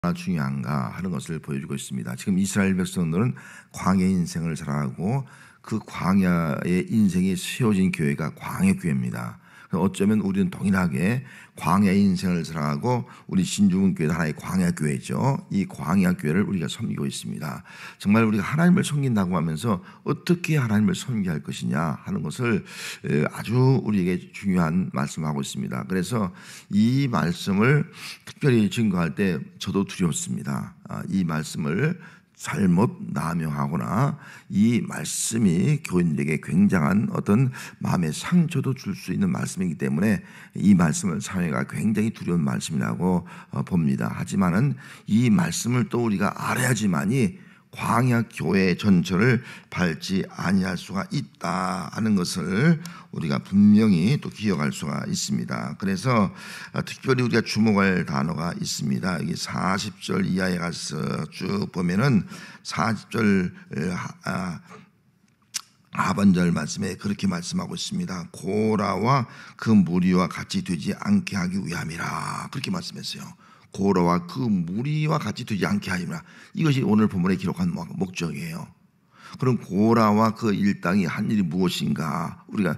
얼마나 중요한가 하는 것을 보여주고 있습니다. 지금 이스라엘 백성들은 광야 인생을 살아가고 그 광야의 인생이 세워진 교회가 광야교회입니다. 어쩌면 우리는 동일하게 광야 인생을 살아가고 우리 신중훈교회도 하나의 광야교회죠. 이 광야교회를 우리가 섬기고 있습니다. 정말 우리가 하나님을 섬긴다고 하면서 어떻게 하나님을 섬겨야 할 것이냐 하는 것을 아주 우리에게 중요한 말씀을 하고 있습니다. 그래서 이 말씀을 특별히 증거할 때 저도 두려웠습니다. 이 말씀을 잘못 남용하거나 이 말씀이 교인들에게 굉장한 어떤 마음의 상처도 줄 수 있는 말씀이기 때문에 이 말씀을 사회가 굉장히 두려운 말씀이라고 봅니다. 하지만은 이 말씀을 또 우리가 알아야지만이 광야 교회 전철을 밟지 아니할 수가 있다 하는 것을 우리가 분명히 또 기억할 수가 있습니다. 그래서 특별히 우리가 주목할 단어가 있습니다. 이게 40절 이하에 가서 쭉 보면은 40절 하반절 말씀에 그렇게 말씀하고 있습니다. 고라와 그 무리와 같이 되지 않게 하기 위함이라 그렇게 말씀했어요. 고라와 그 무리와 같이 되지 않게 하리라. 이것이 오늘 본문에 기록한 목적이에요. 그럼 고라와 그 일당이 한 일이 무엇인가 우리가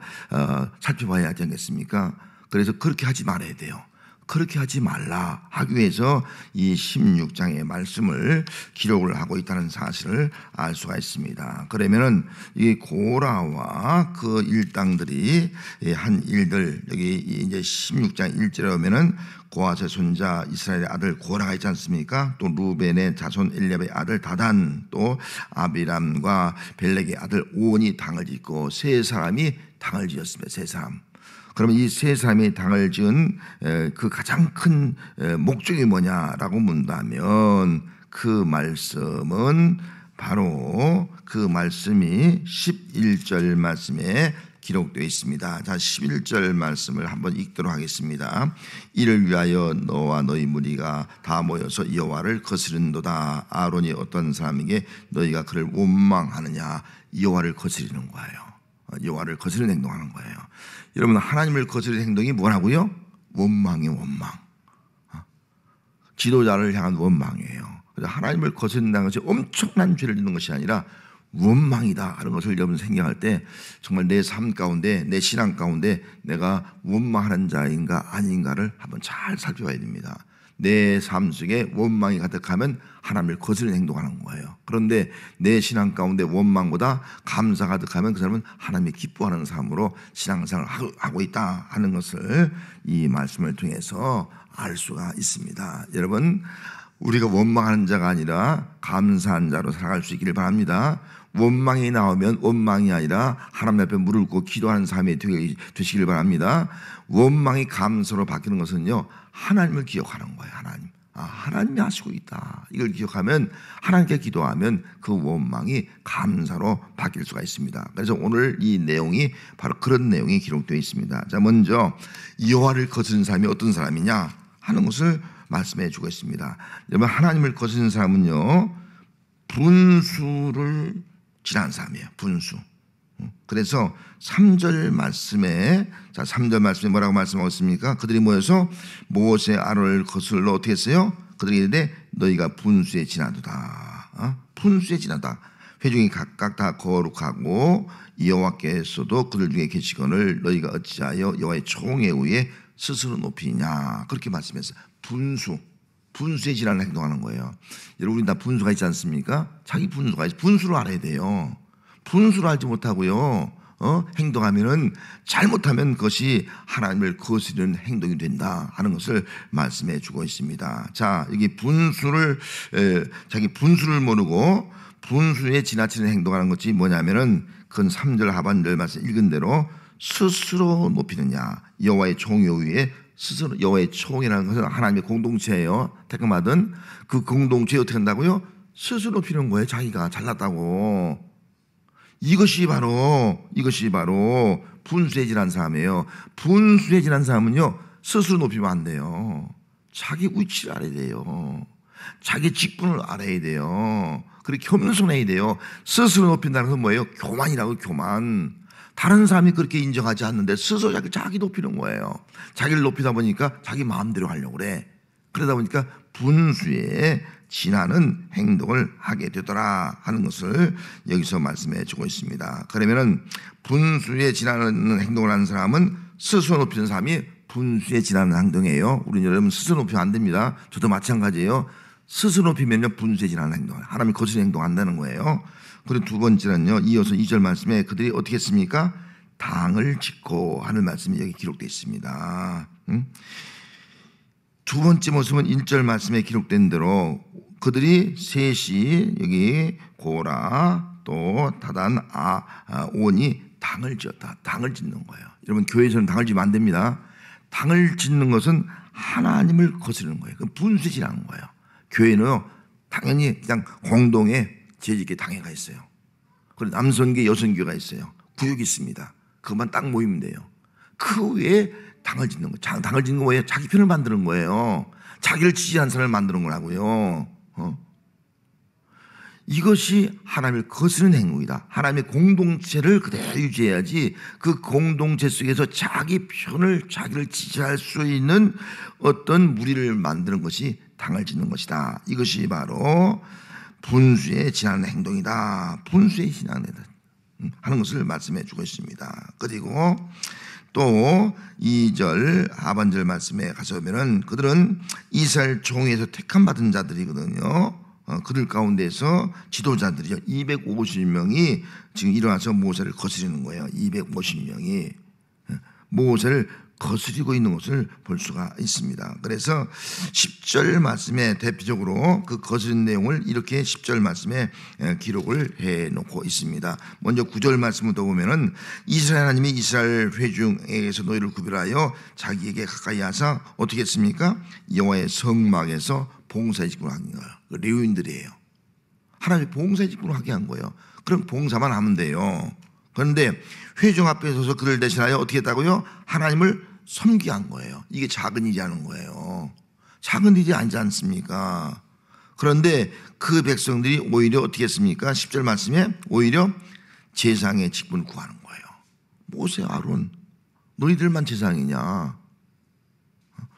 살펴봐야 하지 않겠습니까? 그래서 그렇게 하지 말아야 돼요. 그렇게 하지 말라 하기 위해서 이 16장의 말씀을 기록을 하고 있다는 사실을 알 수가 있습니다. 그러면은 이 고라와 그 일당들이 한 일들 여기 이제 16장 1절에 오면은 고아세 손자 이스라엘의 아들 고라가 있지 않습니까? 또 루벤의 자손 엘리압의 아들 다단, 또 아비람과 벨렉의 아들 오온이 당을 짓고 세 사람이 당을 지었습니다. 세 사람. 그러면 이 세 사람이 당을 지은 그 가장 큰 목적이 뭐냐라고 묻는다면 그 말씀은 바로 그 말씀이 11절 말씀에 기록되어 있습니다. 자, 11절 말씀을 한번 읽도록 하겠습니다. 이를 위하여 너와 너희 무리가 다 모여서 여호와를 거스른도다. 아론이 어떤 사람에게 너희가 그를 원망하느냐. 여호와를 거스리는 거예요. 여호와를 거스르는 행동하는 거예요. 여러분, 하나님을 거스르는 행동이 뭐라고요? 원망이에요. 원망. 지도자를 향한 원망이에요. 그래서 하나님을 거스른다는 것이 엄청난 죄를 짓는 것이 아니라 원망이다 하는 것을 여러분 생각할 때 정말 내 삶 가운데, 내 신앙 가운데 내가 원망하는 자인가 아닌가를 한번 잘 살펴봐야 됩니다. 내 삶 속에 원망이 가득하면 하나님을 거스르는 행동하는 거예요. 그런데 내 신앙 가운데 원망보다 감사 가득하면 그 사람은 하나님이 기뻐하는 삶으로 신앙생활을 하고 있다 하는 것을 이 말씀을 통해서 알 수가 있습니다. 여러분, 우리가 원망하는 자가 아니라 감사한 자로 살아갈 수 있기를 바랍니다. 원망이 나오면 원망이 아니라 하나님 앞에 무릎 꿇고 기도하는 삶이 되시기를 바랍니다. 원망이 감사로 바뀌는 것은요, 하나님을 기억하는 거예요. 하나님이 하시고 있다. 이걸 기억하면 하나님께 기도하면 그 원망이 감사로 바뀔 수가 있습니다. 그래서 오늘 이 내용이 바로 그런 내용이 기록되어 있습니다. 자, 먼저 여호와를 거스른 사람이 어떤 사람이냐 하는 것을 말씀해 주고 있습니다. 여러분, 하나님을 거스른 사람은요, 분수를 지난 사람이에요. 분수. 그래서 3절 말씀에, 자, 3절 말씀에 뭐라고 말씀하고 있습니까? 그들이 모여서 모세 아론을 거슬러 어떻게 했어요? 그들이 이르되 너희가 분수에 지나도다. 분수에 지나다. 회중이 각각 다 거룩하고 여호와께서도 그들 중에 계시거늘 너희가 어찌하여 여호와의 총에 의해 스스로 높이냐. 그렇게 말씀했어요. 분수에 지나는 행동하는 거예요. 여러분, 우리 다 분수가 있지 않습니까? 자기 분수가 있어요. 분수를 알아야 돼요. 분수를 알지 못하고요, 행동하면은 잘못하면 그것이 하나님을 거스르는 행동이 된다 하는 것을 말씀해 주고 있습니다. 자, 여기 자기 분수를 모르고 분수에 지나치는 행동하는 것이 뭐냐면은 그건 3절 하반절 말씀 읽은 대로 스스로 높이느냐. 여호와의 총에 의해 스스로, 여호와의 총이라는 것은 하나님의 공동체예요. 택함받은 그 공동체에 어떻게 한다고요? 스스로 높이는 거예요. 자기가 잘났다고. 이것이 바로 분수에 지난 사람이에요. 분수에 지난 사람은요, 스스로 높이면 안 돼요. 자기 위치를 알아야 돼요. 자기 직분을 알아야 돼요. 그리고 겸손해야 돼요. 스스로 높인다는 건 뭐예요? 교만이라고, 교만. 다른 사람이 그렇게 인정하지 않는데 스스로 자기 높이는 거예요. 자기를 높이다 보니까 자기 마음대로 하려고 그래. 그러다 보니까 분수에 지나는 행동을 하게 되더라 하는 것을 여기서 말씀해 주고 있습니다. 그러면은 분수에 지나는 행동을 하는 사람은 스스로 높이는 사람이 분수에 지나는 행동이에요. 우리 여러분 스스로 높이면 안 됩니다. 저도 마찬가지예요. 스스로 높이면요 분수에 지나는 행동, 하나님이 거스르는 행동 한다는 거예요. 그리고 두 번째는요, 이어서 2절 말씀에 그들이 어떻게 했습니까? 당을 짓고 하는 말씀이 여기 기록되어 있습니다. 두 번째 모습은 1절 말씀에 기록된 대로 그들이 셋이 여기 고라 또 다단 온이 당을 지었다. 당을 짓는 거예요. 여러분 교회에서는 당을 지면 안 됩니다. 당을 짓는 것은 하나님을 거스르는 거예요. 그 분수에 지나는 거예요. 교회는요 당연히 그냥 공동에 재직계 당회가 있어요. 그리고 남선계 여선교가 있어요. 구역이 있습니다. 그것만 딱 모이면 돼요. 그 외에 당을 짓는 거예요. 당을 짓는 거 뭐예요? 자기 편을 만드는 거예요. 자기를 지지하는 사람을 만드는 거라고요. 이것이 하나님을 거스르는 행동이다. 하나님의 공동체를 그대로 유지해야지 그 공동체 속에서 자기 편을 자기를 지지할 수 있는 어떤 무리를 만드는 것이 당을 짓는 것이다. 이것이 바로 분수에 지나는 행동이다. 분수에 지나는 하는 것을 말씀해 주고 있습니다. 그리고 또 2절 하반절 말씀에 가서 보면은 그들은 이스라엘 종에서 택함 받은 자들이거든요. 그들 가운데서 지도자들이요 250명이 지금 일어나서 모세를 거스리는 거예요. 250명이 모세를 거스리고 있는 것을 볼 수가 있습니다. 그래서 10절 말씀에 대표적으로 그 거스린 내용을 이렇게 10절 말씀에 기록을 해놓고 있습니다. 먼저 9절 말씀부터 보면은 이스라엘 하나님이 이스라엘 회중에게서 너희를 구별하여 자기에게 가까이 하사 어떻게 했습니까? 여호와의 성막에서 봉사의 직분을 하는 거예요. 그 레위인들이에요. 하나님이 봉사의 직분을 하게 한 거예요. 그럼 봉사만 하면 돼요. 그런데 회중 앞에 서서 그를 대신하여 어떻게 했다고요? 하나님을 섬기게 한 거예요. 이게 작은 일이 하는 거예요. 작은 일이 아니지 않습니까? 그런데 그 백성들이 오히려 어떻게 했습니까? 10절 말씀에 오히려 제사장의 직분을 구하는 거예요. 모세, 아론, 너희들만 제사장이냐?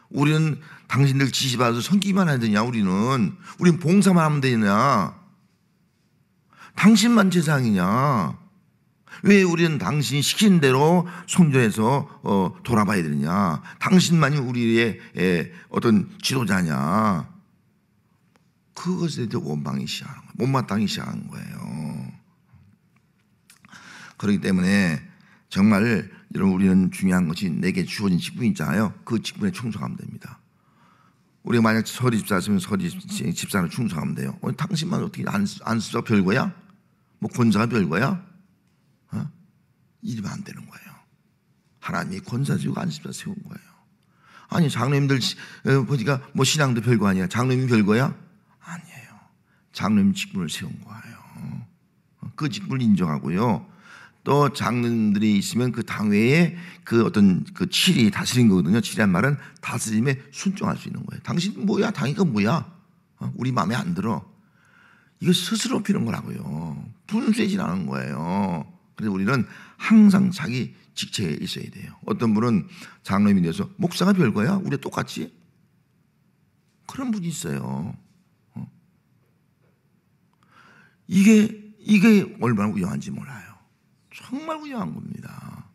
우리는 당신들 지시받아서 섬기기만 해야 되냐? 우리는 봉사만 하면 되냐? 당신만 제사장이냐? 왜 우리는 당신이 시킨 대로 성전에서 돌아봐야 되느냐? 당신만이 우리의 어떤 지도자냐? 그것에 대해 원망이 시작하는 거예요. 못마땅히 시작하는 거예요. 그렇기 때문에 정말 여러분 우리는 중요한 것이 내게 주어진 직분이 있잖아요. 그 직분에 충성하면 됩니다. 우리가 만약 서리 집사였으면 서리 집사는 충성하면 돼요. 당신만 어떻게 안수가 별거야? 뭐 권사가 별거야? 이러면 안 되는 거예요. 하나님이 권사 지고 안수자 세운 거예요. 아니 장로님들 보니까 뭐 신앙도 별거 아니야. 장로님이 별거야? 아니에요. 장로님 직분을 세운 거예요. 그 직분을 인정하고요. 또 장로님들이 있으면 그 당회에 그 어떤 그 칠이 다스린 거거든요. 칠이란 말은 다스림에 순종할 수 있는 거예요. 당신 뭐야? 당위가 뭐야? 우리 마음에 안 들어. 이거 스스로 피는 거라고요. 분수에 지나는 거예요. 그래서 우리는 항상 자기 직책에 있어야 돼요. 어떤 분은 장로님이 돼서 목사가 별거야? 우리 똑같지? 그런 분이 있어요. 이게 얼마나 위험한지 몰라요. 정말 위험한 겁니다.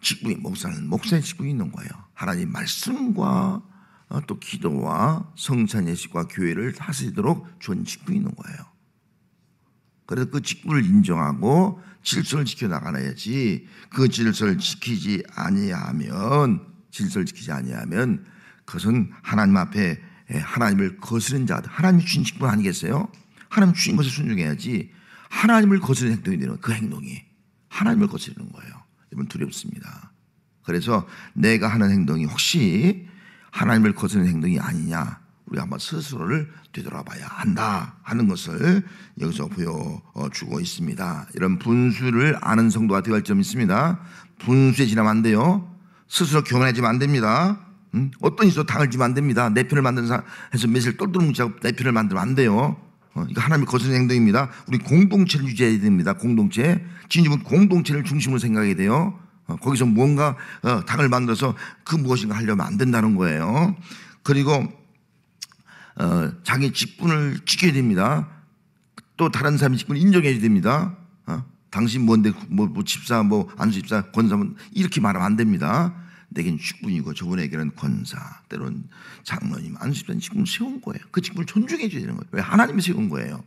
직분이 목사는 목사의 직분이 있는 거예요. 하나님 말씀과 또 기도와 성찬 예식과 교회를 다스리도록 준 직분이 있는 거예요. 그래서 그 직분을 인정하고 질서를 지켜나가야지 그 질서를 지키지 아니하면 그것은 하나님 앞에 하나님을 거스른 자들, 하나님이 주신 직분 아니겠어요? 하나님 주신 것에 순종해야지 하나님을 거스르는 행동이 되는 그 행동이 하나님을 거스르는 거예요. 여러분 두렵습니다. 그래서 내가 하는 행동이 혹시 하나님을 거스르는 행동이 아니냐 우리가 한번 스스로를 되돌아봐야 한다 하는 것을 여기서 보여주고 있습니다. 이런 분수를 아는 성도가 되어야 할 점이 있습니다. 분수에 지나면 안 돼요. 스스로 교만해지면 안 됩니다. 어떤 일도 당을 지면 안 됩니다. 내 편을 만드는 사람 해서 매실 똘똘 뭉치고 내 편을 만들면 안 돼요. 이거 하나님을 거스르는 행동입니다. 우리 공동체를 유지해야 됩니다. 공동체. 진주는 공동체를 중심으로 생각해야 돼요. 거기서 뭔가 당을 만들어서 그 무엇인가 하려면 안 된다는 거예요. 그리고 자기 직분을 지켜야 됩니다. 또 다른 사람의 직분을 인정해야 됩니다. 당신 뭔데 뭐 집사 뭐 안수집사 권사 이렇게 말하면 안 됩니다. 내겐 직분이고 저분에게는 권사, 때로는 장로님, 안수집사님 직분을 세운 거예요. 그 직분을 존중해 줘야 되는 거예요. 왜? 하나님이 세운 거예요.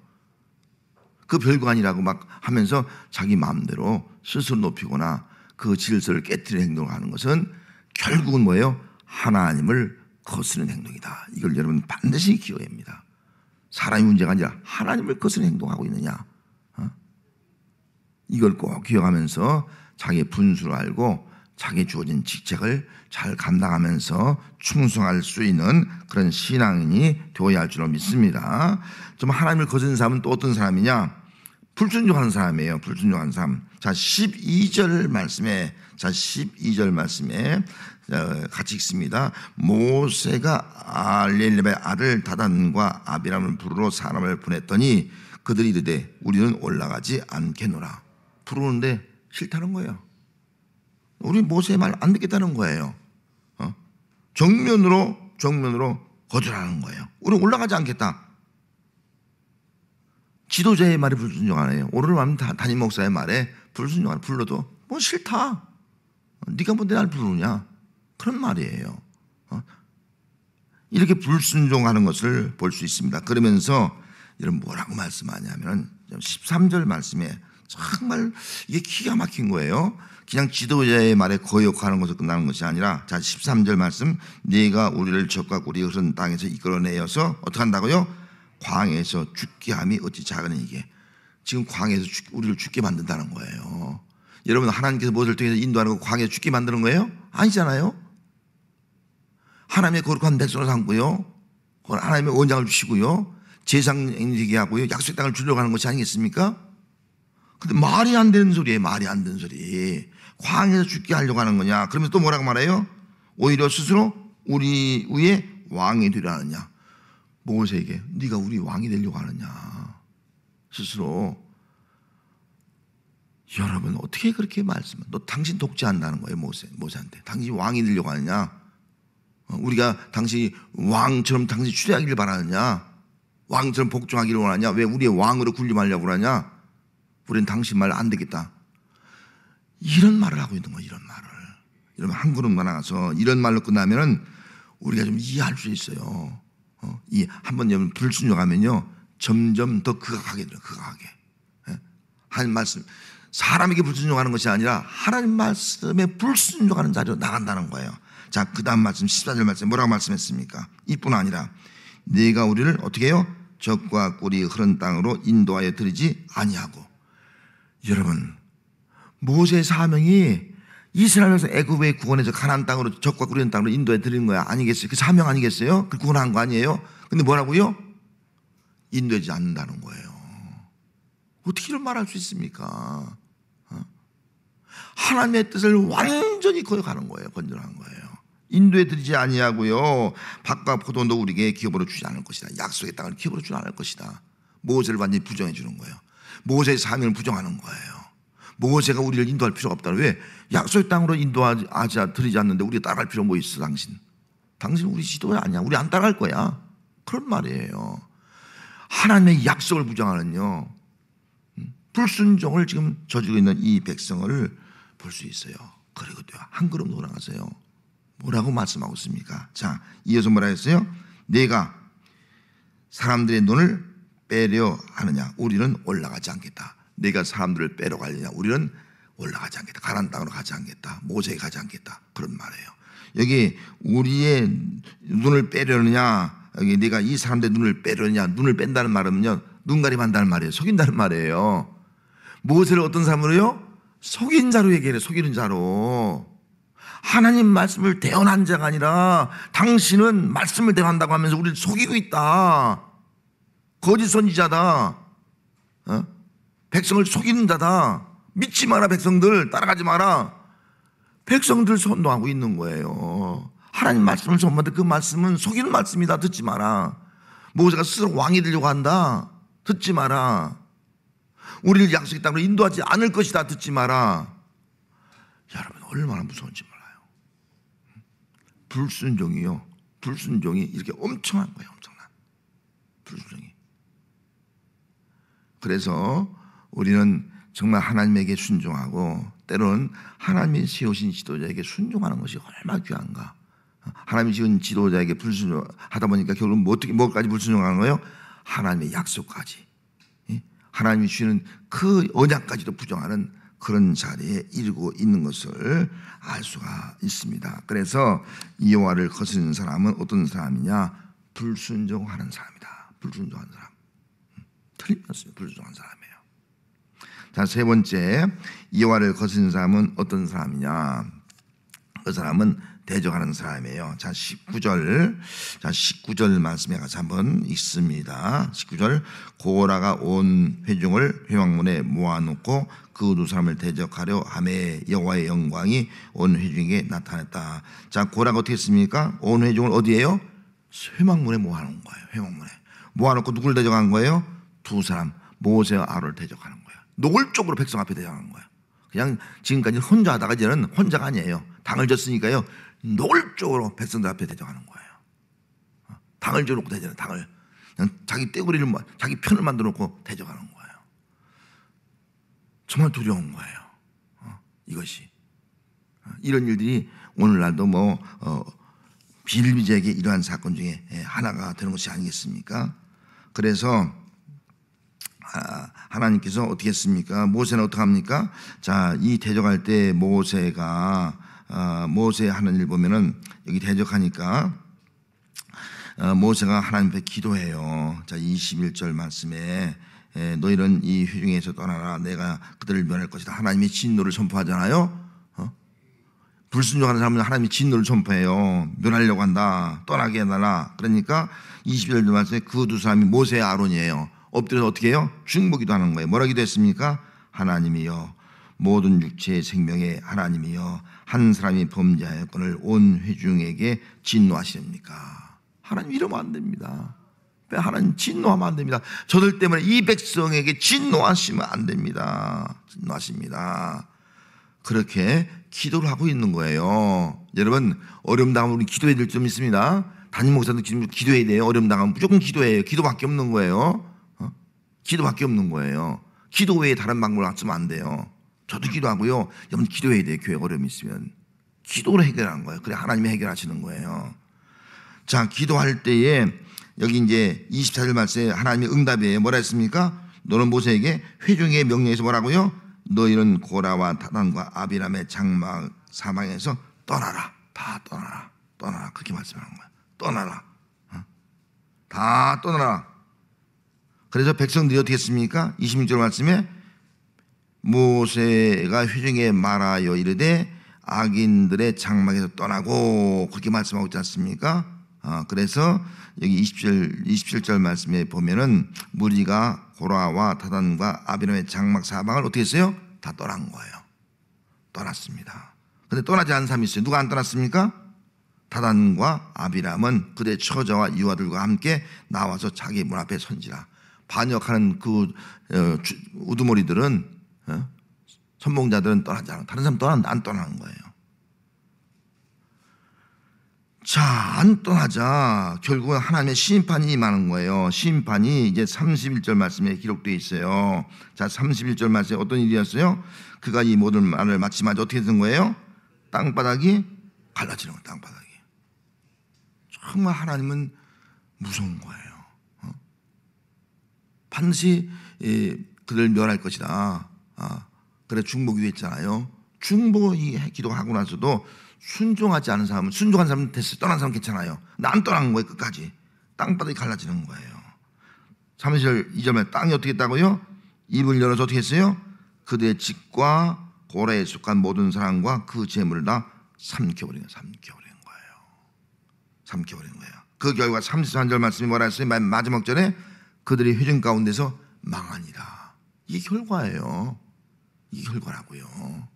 그 별거 아니라고 막 하면서 자기 마음대로 스스로 높이거나 그 질서를 깨뜨리는 행동을 하는 것은 결국은 뭐예요? 하나님을 거스르는 행동이다. 이걸 여러분 반드시 기억해야 합니다. 사람이 문제가 아니라 하나님을 거스르는 행동하고 있느냐, 이걸 꼭 기억하면서 자기의 분수를 알고 자기 주어진 직책을 잘 감당하면서 충성할 수 있는 그런 신앙인이 되어야 할 줄로 믿습니다. 좀 하나님을 거스르는 사람은 또 어떤 사람이냐? 불순종하는 사람이에요. 불순종하는 사람. 자, 12절 말씀에 같이 읽습니다. 모세가 알렐렙의 아들 다단과 아비람을 부르러 사람을 보냈더니 그들이 이르되 우리는 올라가지 않겠노라. 부르는데 싫다는 거예요. 우리 모세의 말 안 듣겠다는 거예요. 정면으로 거절하는 거예요. 우리는 올라가지 않겠다. 지도자의 말에 불순종하네요. 오늘 말하면 담임 목사의 말에 불순종하는, 불러도 뭐 싫다. 네가 뭔데 날 부르냐, 그런 말이에요. 이렇게 불순종하는 것을 볼 수 있습니다. 그러면서 이런 뭐라고 말씀하냐면 13절 말씀에 정말 이게 기가 막힌 거예요. 그냥 지도자의 말에 거역하는 것으로 끝나는 것이 아니라, 자 13절 말씀, 네가 우리를 적과 꿀이 흐르는 땅에서 이끌어내어서 어떻게 한다고요? 광야에서 죽게 함이 어찌 작으니. 이게 지금 광야에서 우리를 죽게 만든다는 거예요. 여러분, 하나님께서 무엇을 통해서 인도하는 거 광야에 죽게 만드는 거예요? 아니잖아요. 하나님의 거룩한 백성을 삼고요, 하나님의 원장을 주시고요, 제사장이 되게 하고요, 약속의 땅을 주려고 하는 것이 아니겠습니까? 근데 말이 안 되는 소리예요. 말이 안 되는 소리. 광야에서 죽게 하려고 하는 거냐? 그러면서 또 뭐라고 말해요? 오히려 스스로 우리 위에 왕이 되려 하느냐. 모세에게 네가 우리 왕이 되려고 하느냐. 스스로. 여러분, 어떻게 그렇게 말씀을, 너 당신 독재한다는 거예요. 모세한테 당신 왕이 되려고 하느냐. 우리가 당신이 왕처럼 당신이 추대하기를 바라느냐, 왕처럼 복종하기를 원하냐, 왜 우리의 왕으로 군림하려고 하냐. 우리는 당신 말 안 되겠다. 이런 말을 하고 있는 거예요. 이런 말을. 여러분, 한 걸음만 나가서 이런 말로 끝나면은 우리가 좀 이해할 수 있어요. 이 한번 여러분 불순종하면요, 점점 더 극악하게 돼요. 극악하게. 하나님 말씀, 사람에게 불순종하는 것이 아니라 하나님 말씀에 불순종하는 자리로 나간다는 거예요. 자, 그 다음 말씀 14절 말씀 뭐라고 말씀했습니까? 이뿐 아니라 네가 우리를 어떻게 해요? 적과 꿀이 흐른 땅으로 인도하여 드리지 아니하고. 여러분, 모세의 사명이 이스라엘에서 애굽의 구원해서 가나안 땅으로, 적과 꿀이 흐른 땅으로 인도해 드리는 거야 아니겠어요? 그 사명 아니겠어요? 그 구원한 거 아니에요? 근데 뭐라고요? 인도하지 않는다는 거예요. 어떻게 이런 말 할 수 있습니까? 하나님의 뜻을 완전히 거역하는 거예요. 건전한 거예요. 인도해 드리지 아니하고요, 밭과 포도도 우리에게 기업으로 주지 않을 것이다. 약속의 땅을 기업으로 주지 않을 것이다. 모세를 완전히 부정해 주는 거예요. 모세의 사명을 부정하는 거예요. 모세가 우리를 인도할 필요가 없다. 왜? 약속의 땅으로 인도하지 드리지 않는데 우리가 따라갈 필요 뭐 있어? 당신 우리 지도자 아니야. 우리 안 따라갈 거야. 그런 말이에요. 하나님의 약속을 부정하는요, 불순종을 지금 저지르고 있는 이 백성을 볼 수 있어요. 그리고 또 한 걸음 더 나가세요. 뭐라고 말씀하고 있습니까? 자, 이어서 뭐라 했어요? 내가 사람들의 눈을 빼려 하느냐? 우리는 올라가지 않겠다. 내가 사람들을 빼러 가려냐? 우리는 올라가지 않겠다. 가나안 땅으로 가지 않겠다. 모세에 가지 않겠다. 그런 말이에요. 여기 우리의 눈을 빼려느냐, 여기 내가 이 사람들의 눈을 빼려느냐, 눈을 뺀다는 말은요, 눈 가림한다는 말이에요. 속인다는 말이에요. 모세를 어떤 사람으로요? 속인 자로 얘기해요. 속이는 자로. 하나님 말씀을 대언한 자가 아니라 당신은 말씀을 대언한다고 하면서 우리를 속이고 있다. 거짓 선지자다. 백성을 속이는 자다. 믿지 마라. 백성들 따라가지 마라. 백성들 선동하고 있는 거예요. 하나님 말씀을 전받을 그 말씀은 속이는 말씀이다. 듣지 마라. 모세가 스스로 왕이 되려고 한다. 듣지 마라. 우리를 약속의 땅으로 인도하지 않을 것이다. 듣지 마라. 여러분, 얼마나 무서운지 몰라요. 불순종이요. 불순종이 이렇게 엄청난 거예요. 엄청난 불순종이. 그래서 우리는 정말 하나님에게 순종하고 때로는 하나님이 세우신 지도자에게 순종하는 것이 얼마나 귀한가. 하나님이 지은 지도자에게 불순종하다 보니까 결국은 뭐까지 불순종하는 거예요? 하나님의 약속까지, 하나님이 주시는 그 언약까지도 부정하는 그런 자리에 이르고 있는 것을 알 수가 있습니다. 그래서 여호와를 거스르는 사람은 어떤 사람이냐? 불순종하는 사람이다. 불순종하는 사람. 틀림없습니다. 불순종하는 사람이에요. 자, 세 번째, 여호와를 거스르는 사람은 어떤 사람이냐? 그 사람은 대적하는 사람이에요. 자, 19절 말씀에 가서 한번 읽습니다. 19절, 고라가 온 회중을 회막문에 모아놓고 그 두 사람을 대적하려 하매 여호와의 영광이 온 회중에게 나타났다. 자, 고라가 어떻게 했습니까? 온 회중을 어디에요? 회막문에 모아놓은 거예요. 회막문에 모아놓고 누구를 대적한 거예요? 두 사람, 모세와 아론을 대적하는 거예요. 노골적으로 백성 앞에 대적한 거예요. 그냥 지금까지 혼자 하다가 이제는 혼자가 아니에요. 당을 졌으니까요, 노골적으로 백성들 앞에 대적하는 거예요. 당을 져놓고 대적하는, 당을 그냥 자기 떼구리를, 자기 편을 만들어 놓고 대적하는 거예요. 정말 두려운 거예요. 이것이 이런 일들이 오늘날도 비일비재하게 이러한 사건 중에 하나가 되는 것이 아니겠습니까? 그래서 하나님께서 어떻게 했습니까? 모세는 어떻게 합니까? 자, 이 대적할 때 모세가 모세 하는 일 보면은 여기 대적하니까 모세가 하나님 앞에 기도해요. 자, 21절 말씀에 너희는 이 회중에서 떠나라. 내가 그들을 멸할 것이다. 하나님의 진노를 선포하잖아요. 불순종하는 사람은 하나님의 진노를 선포해요. 멸하려고 한다. 떠나게 해달라. 그러니까 21절 말씀에 그 두 사람이 모세와 아론이에요. 엎드려서 어떻게 해요? 중보기도 하는 거예요. 뭐라 기도했습니까? 하나님이여, 모든 육체의 생명의 하나님이여, 한 사람이 범죄하였거늘 온 회중에게 진노하시렵니까? 하나님 이러면 안 됩니다. 하나님 진노하면 안 됩니다. 저들 때문에 이 백성에게 진노하시면 안 됩니다. 진노하십니다. 그렇게 기도를 하고 있는 거예요. 여러분, 어려움 당하면 우리 기도해야 될 점 있습니다. 담임 목사도 기도해야 돼요. 어려움 당하면 무조건 기도해요. 기도밖에 없는 거예요. 기도밖에 없는 거예요. 기도 외에 다른 방법을 쓰면 안 돼요. 저도 기도하고요. 여러분 기도해야 돼요. 교회 어려움이 있으면 기도로 해결하는 거예요. 그래 하나님이 해결하시는 거예요. 자, 기도할 때에 여기 이제 24절 말씀에 하나님의 응답이에요. 뭐라 했습니까? 너는 모세에게 회중의 명령에서 뭐라고요? 너희는 고라와 다단과 아비람의 장막 사방에서 떠나라. 다 떠나라. 떠나라. 그렇게 말씀하는 거예요. 떠나라. 다 떠나라. 그래서 백성들이 어떻게 했습니까? 26절 말씀에 모세가 회중에 말하여 이르되 악인들의 장막에서 떠나고 그렇게 말씀하고 있지 않습니까? 그래서 여기 27절 말씀에 보면은 무리가 고라와 다단과 아비람의 장막 사방을 어떻게 했어요? 다 떠난 거예요. 떠났습니다. 근데 떠나지 않은 사람이 있어요. 누가 안 떠났습니까? 다단과 아비람은 그들의 처자와 유아들과 함께 나와서 자기 문 앞에 선지라. 반역하는 그 우두머리들은, 선봉자들은 떠나지 않아. 다른 사람 안 떠나는 거예요. 자, 안 떠나자 결국은 하나님의 심판이 임하는 거예요. 심판이 이제 31절 말씀에 기록되어 있어요. 자, 31절 말씀에 어떤 일이었어요? 그가 이 모든 말을 마치마자 어떻게 된 거예요? 땅바닥이 갈라지는 거예요. 땅바닥이. 정말 하나님은 무서운 거예요. 반드시 그들 멸할 것이다. 그래 중보기도 했잖아요. 중보 기도하고 나서도 순종하지 않은 사람은, 순종한 사람은 됐어요. 떠난 사람은 괜찮아요. 근데 안 떠난 거예요. 끝까지 땅바닥이 갈라지는 거예요. 3절 2절에 땅이 어떻게 했다고요? 입을 열어서 어떻게 했어요? 그들의 집과 고라에 속한 모든 사람과 그 재물을 다 삼켜버린 거예요. 삼켜버린 거예요. 그 결과 33절 말씀이 뭐라 했어요? 마지막 절에 그들이 회중 가운데서 망하니라. 이게 결과예요. 이게 결과라고요.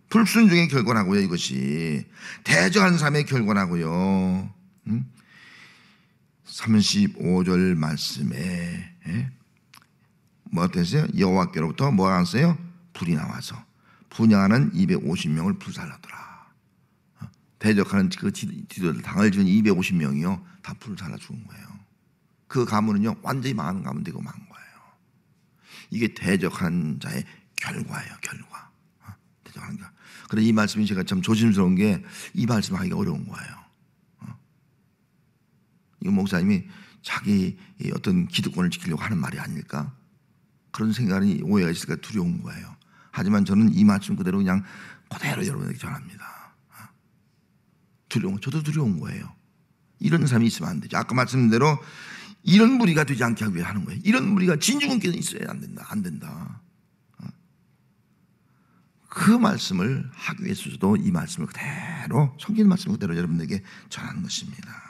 불순종의 결과라고요. 이것이 대적하는 사람의 결과라고요. 35절 말씀에 뭐 어땠어요? 여호와께로부터 뭐가 왔어요? 불이 분양하는 250명을 불살라더라. 대적하는 그 지도들 당을 지은 250명이요 다 불살라 죽은 거예요. 그 가문은요 완전히 망하는 가문 되고 망한 거예요. 이게 대적하는 자의 결과예요. 결과. 대적하는 자. 그래 이 말씀이 제가 참 조심스러운 게 이 말씀을 하기가 어려운 거예요. 이 목사님이 자기 어떤 기득권을 지키려고 하는 말이 아닐까? 그런 생각이 오해가 있을까 두려운 거예요. 하지만 저는 이 말씀 그대로 그냥 그대로 여러분에게 전합니다. 두려운, 저도 두려운 거예요. 이런 사람이 있으면 안 되죠. 아까 말씀드린 대로 이런 무리가 되지 않게 하기 위해 하는 거예요. 이런 무리가 진주군께서 있어야 안 된다. 안 된다. 그 말씀을 하기 위해서도 이 말씀을 그대로 성경 말씀을 그대로 여러분에게 전하는 것입니다.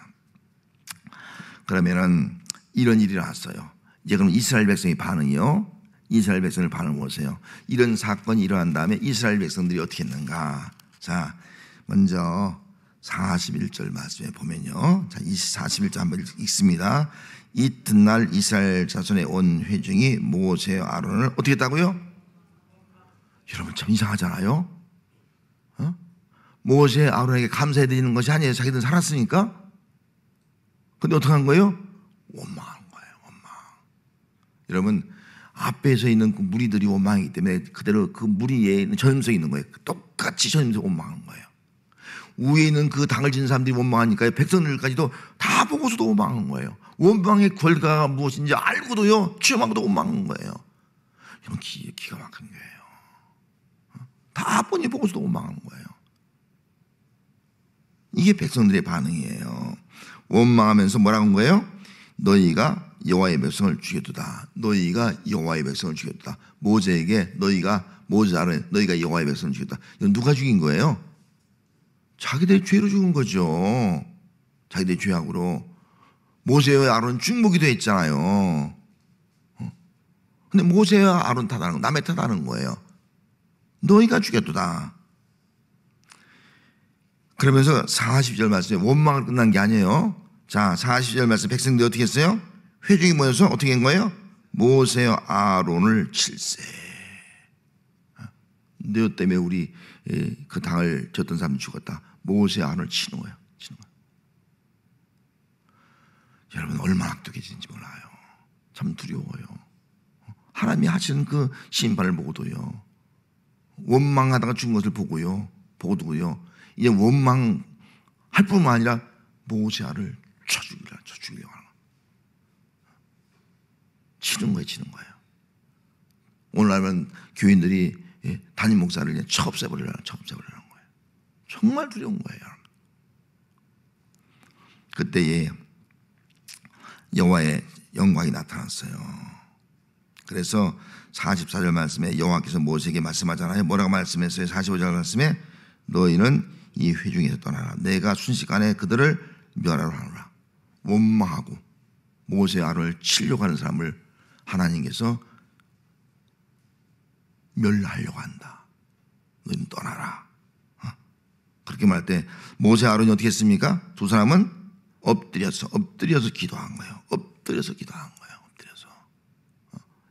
그러면은 이런 일이 나왔어요. 이제 그럼 이스라엘 백성의 반응이요. 이스라엘 백성의 반응을 보세요. 이런 사건이 일어난 다음에 이스라엘 백성들이 어떻게 했는가. 자, 먼저 41절 말씀에 보면요. 자, 41절 한번 읽습니다. 이튿날 이스라엘 자손의 온 회중이 모세와 아론을 어떻게 했다고요? 여러분 참 이상하잖아요. 모세 아론에게 감사해 드리는 것이 아니에요. 자기들은 살았으니까. 근데 어떻게 한 거예요? 원망한 거예요. 원망. 여러분 앞에서 있는 그 무리들이 원망이기 때문에 그대로 그 무리에 있는 전임성이 있는 거예요. 똑같이 전임성 원망한 거예요. 위에 있는 그 당을 지는 사람들이 원망하니까 백성들까지도 다 보고서도 원망한 거예요. 원망의 결과가 무엇인지 알고도요 취험하고도 원망한 거예요. 이런 기가 막힌 거예요. 다 뻔히 보고서도 원망한 거예요. 이게 백성들의 반응이에요. 원망하면서 뭐라고 한 거예요? 너희가 여호와의 백성을 죽였도다. 너희가 여호와의 백성을 죽였도다. 모세에게 너희가 여호와의 백성을 죽였다. 이건 누가 죽인 거예요? 자기들의 죄로 죽은 거죠. 자기들의 죄악으로. 모세와 아론은 중보기도 했잖아요. 근데 모세와 아론 탓하는 거, 남의 탓하는 거예요. 너희가 죽였도다. 그러면서 40절 말씀에 원망을 끝난 게 아니에요. 자, 40절 말씀 백성들이 어떻게 했어요? 회중이 모여서 어떻게 한 거예요? 모세와 아론을 칠세. 너 때문에 우리 그 당을 졌던 사람이 죽었다. 모세와 아론을 치는 거예요. 치는 거예요. 여러분 얼마나 악독해지는지 몰라요. 참 두려워요. 하나님이 하시는 그 심판을 보고도요. 원망하다가 죽은 것을 보고도요. 이제 원망할 뿐만 아니라 모세아를 쳐 죽이려고 하는 거예요. 치는 거예요. 오늘날은 교인들이 담임 목사를 쳐 없애버리려는 거예요. 정말 두려운 거예요. 그때에 여호와의 영광이 나타났어요. 그래서 44절 말씀에 여호와께서 모세에게 말씀하잖아요. 뭐라고 말씀했어요? 45절 말씀에 너희는 이 회중에서 떠나라. 내가 순식간에 그들을 멸하러 하노라. 원망하고 모세와 아론을 치려고 하는 사람을 하나님께서 멸하려고 한다. 너희는 떠나라. 그렇게 말할 때 모세와 아론이 어떻게 했습니까? 두 사람은 엎드려서 기도한 거예요. 엎드려서 기도한 거예요.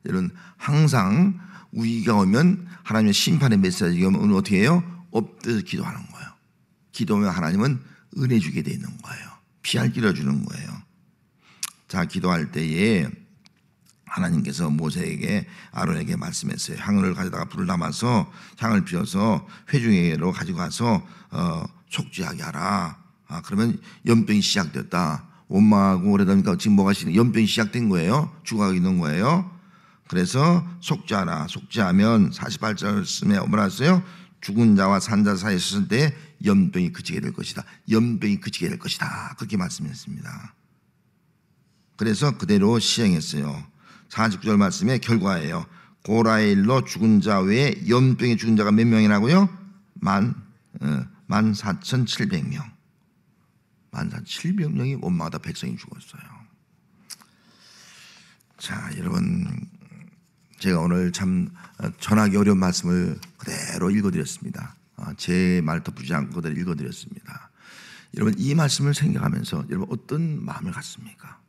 여러분 항상 위기가 오면 하나님의 심판의 메시지가 오면 어떻게 해요? 엎드려서 기도하는 거예요. 기도하면 하나님은 은혜 주게 돼 있는 거예요. 피할 길을 주는 거예요. 자, 기도할 때에 하나님께서 모세에게 아론에게 말씀했어요. 향을 가져다가 불을 담아서 향을 피워서 회중에게로 가지고 가서 속죄하게 하라. 그러면 연병이 시작됐다. 원망하고 그러다 보니까 지금 뭐가 연병이 시작된 거예요. 죽어가고 있는 거예요. 그래서 속죄하라. 속죄하면 48절쯤에 뭐라 했어요? 죽은 자와 산 자 사이에 있을 때 연병이 그치게 될 것이다. 연병이 그치게 될 것이다. 그렇게 말씀했습니다. 그래서 그대로 시행했어요. 49절 말씀의 결과예요. 고라의 일로 죽은 자 외에 연병에 죽은 자가 몇 명이라고요? 14,700명. 14,700명이 원마다 백성이 죽었어요. 자, 여러분, 제가 오늘 참 전하기 어려운 말씀을 그대로 읽어드렸습니다. 제 말 덧붙이지 않고 그대로 읽어드렸습니다. 여러분, 이 말씀을 생각하면서 여러분 어떤 마음을 갖습니까?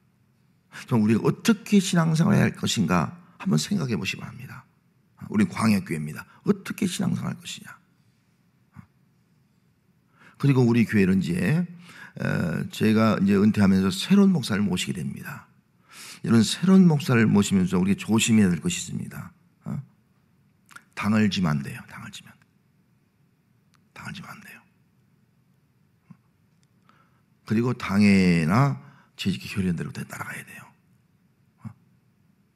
우리가 어떻게 신앙생활을 해야 할 것인가 한번 생각해 보시기 바랍니다. 우리 광역교회입니다. 어떻게 신앙생활할 것이냐. 그리고 우리 교회는 이제 제가 이제 은퇴하면서 새로운 목사를 모시게 됩니다. 이런 새로운 목사를 모시면서 우리가 조심해야 될 것이 있습니다. 당을 지면 안 돼요. 당을 지면 안 돼요. 그리고 당회나 재직기 교련대로 따라가야 돼요.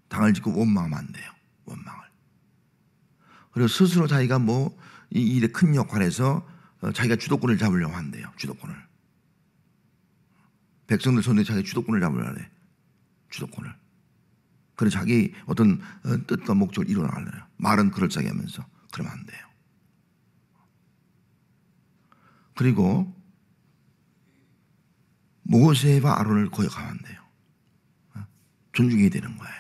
당을 짓고 원망하면 안 돼요. 원망을. 그리고 스스로 자기가 뭐 이 일에 큰 역할에서 자기가 주도권을 잡으려고 한대요. 주도권을. 백성들 손에 자기 주도권을 잡으려고 해. 주도권을. 그래서 자기 어떤 뜻과 목적을 이뤄나가려요. 말은 그럴싸하게 하면서. 그러면 안 돼요. 그리고 모세와 아론을 거역하면 안 돼요. 존중해야 되는 거예요.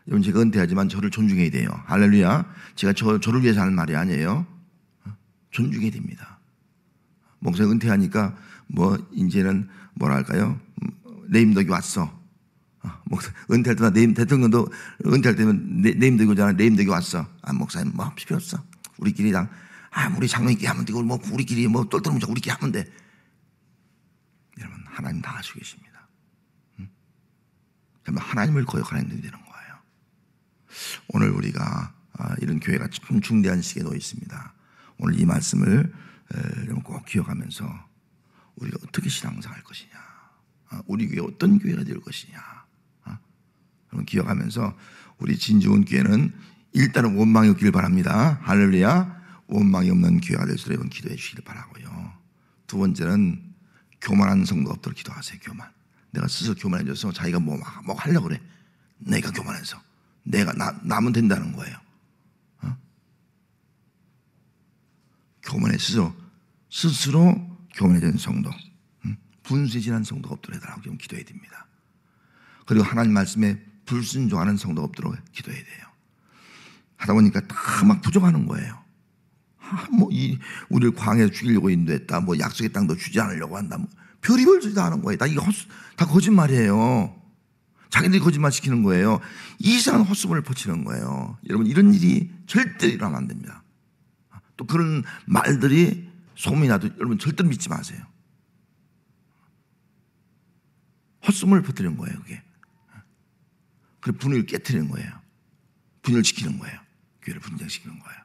여러분, 제가 은퇴하지만 저를 존중해야 돼요. 할렐루야. 제가 저를 위해서 하는 말이 아니에요. 존중해야 됩니다. 목사 은퇴하니까 뭐 이제는 뭐랄까요? 네임덕이 왔어. 목사 은퇴할 때마다 대통령도 은퇴할 때면 네임덕이 오잖아. 네임덕이 왔어. 목사님 뭐 필요 없어. 우리끼리랑 우리 장로님끼리 하면 되고 뭐 우리끼리 뭐 똘똘 뭉쳐 우리끼리 하면 돼. 여러분, 하나님 다 아시고 계십니다. 정말 하나님을 거역하는 일이 되는 거예요. 오늘 우리가 이런 교회가 참 중대한 시기에 놓여 있습니다. 오늘 이 말씀을 꼭 기억하면서 우리가 어떻게 신앙생활할 것이냐, 우리 교회 어떤 교회가 될 것이냐, 여러분 기억하면서 우리 진주원 교회는 일단은 원망이 없기를 바랍니다. 할렐루야. 원망이 없는 교회가 될 수 있도록 기도해 주시길 바라고요. 두 번째는 교만한 성도 없도록 기도하세요. 교만. 내가 스스로 교만해져서 자기가 뭐 하려고 그래. 내가 교만해서 내가 나면 된다는 거예요. 교만해 스스로 교만해진 성도, 분쇄진한 성도가 없도록 해달라고 좀 기도해야 됩니다. 그리고 하나님 말씀에 불순종하는 성도가 없도록 기도해야 돼요. 하다 보니까 다 막 부족하는 거예요. 우리를 광야에서 죽이려고 인도했다. 뭐 약속의 땅도 주지 않으려고 한다. 뭐 별의별 소리 다 하는 거예요. 다 거짓말이에요. 자기들이 거짓말 시키는 거예요. 이상한 헛소문을 퍼치는 거예요. 여러분, 이런 일이 절대 일어나면 안 됩니다. 또 그런 말들이 소문이 나도 여러분 절대 믿지 마세요. 헛소문을 퍼뜨리는 거예요. 그게. 그리고 분위기를 깨트리는 거예요. 분열시키는 거예요. 교회를 분쟁시키는 거예요.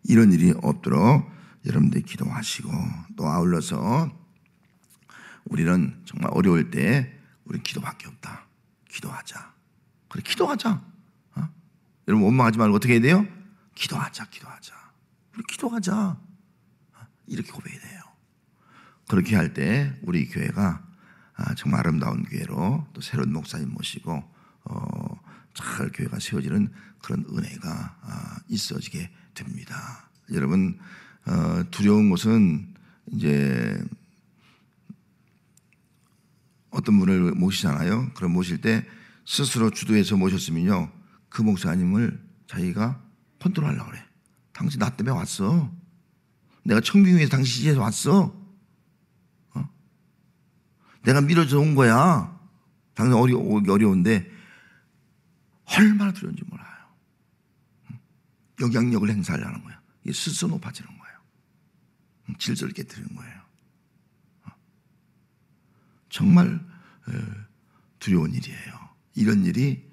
이런 일이 없도록 여러분들이 기도하시고, 또 아울러서 우리는 정말 어려울 때 우리 기도밖에 없다. 기도하자. 그래, 기도하자. 여러분 원망하지 말고 어떻게 해야 돼요? 기도하자. 우리 기도하자. 이렇게 고백해야 돼요. 그렇게 할 때 우리 교회가 정말 아름다운 교회로 또 새로운 목사님 모시고 잘 교회가 세워지는 그런 은혜가 있어지게 됩니다. 여러분, 두려운 것은 이제 어떤 분을 모시잖아요. 그럼 모실 때 스스로 주도해서 모셨으면요, 그 목사님을 자기가 컨트롤하려고 그래. 당신 나 때문에 왔어. 내가 청빙위에서 당신 지지해서 왔어. 내가 밀어줘 온 거야. 당신 어려운데 얼마나 두려운지 몰라요. 영향력을 행사하려는 거야. 이게 스스로 높아지는 거예요. 질서를 깨뜨리는 거예요. 정말 두려운 일이에요. 이런 일이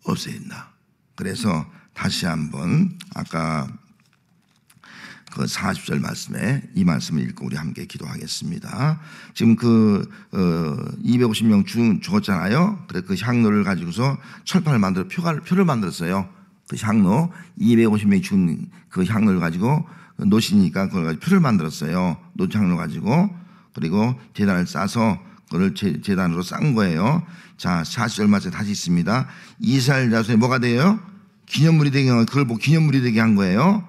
없어야 된다. 그래서 다시 한번 아까 그 40절 말씀에 이 말씀을 읽고 우리 함께 기도하겠습니다. 지금 250명 죽었잖아요. 그래서 그 향로를 가지고서 철판을 만들어 표를 만들었어요. 그 향로 250명이 죽은 그 향로를 가지고 노시니까 그걸 가지고 표를 만들었어요. 노향로 가지고. 그리고 제단을 싸서 그걸 제단으로 싼 거예요. 자, 40절 말씀에 다시 있습니다. 이스라엘 자손이 뭐가 돼요? 기념물이 되게 한, 그걸 보고 기념물이 되게 한 거예요.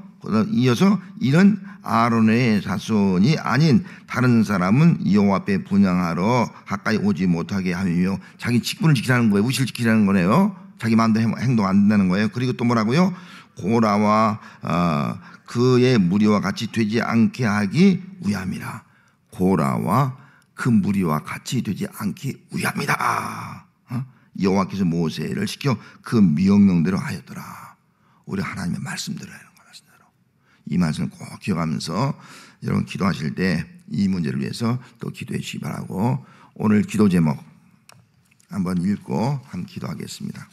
이어서 이런 아론의 자손이 아닌 다른 사람은 여호와 앞에 분향하러 가까이 오지 못하게 하며, 자기 직분을 지키라는 거예요. 우시를 지키라는 거네요. 자기 마음대로 행동 안 된다는 거예요. 그리고 또 뭐라고요? 고라와 그의 무리와 같이 되지 않게 하기 위함이라. 고라와 그 무리와 같이 되지 않기 위함이다. 여호와께서 모세를 시켜 그 명령대로 하였더라. 우리 하나님의 말씀대로 하는 거예요. 말씀대로. 이 말씀을 꼭 기억하면서 여러분 기도하실 때 이 문제를 위해서 또 기도해 주시기 바라고, 오늘 기도 제목 한번 읽고 한번 기도하겠습니다.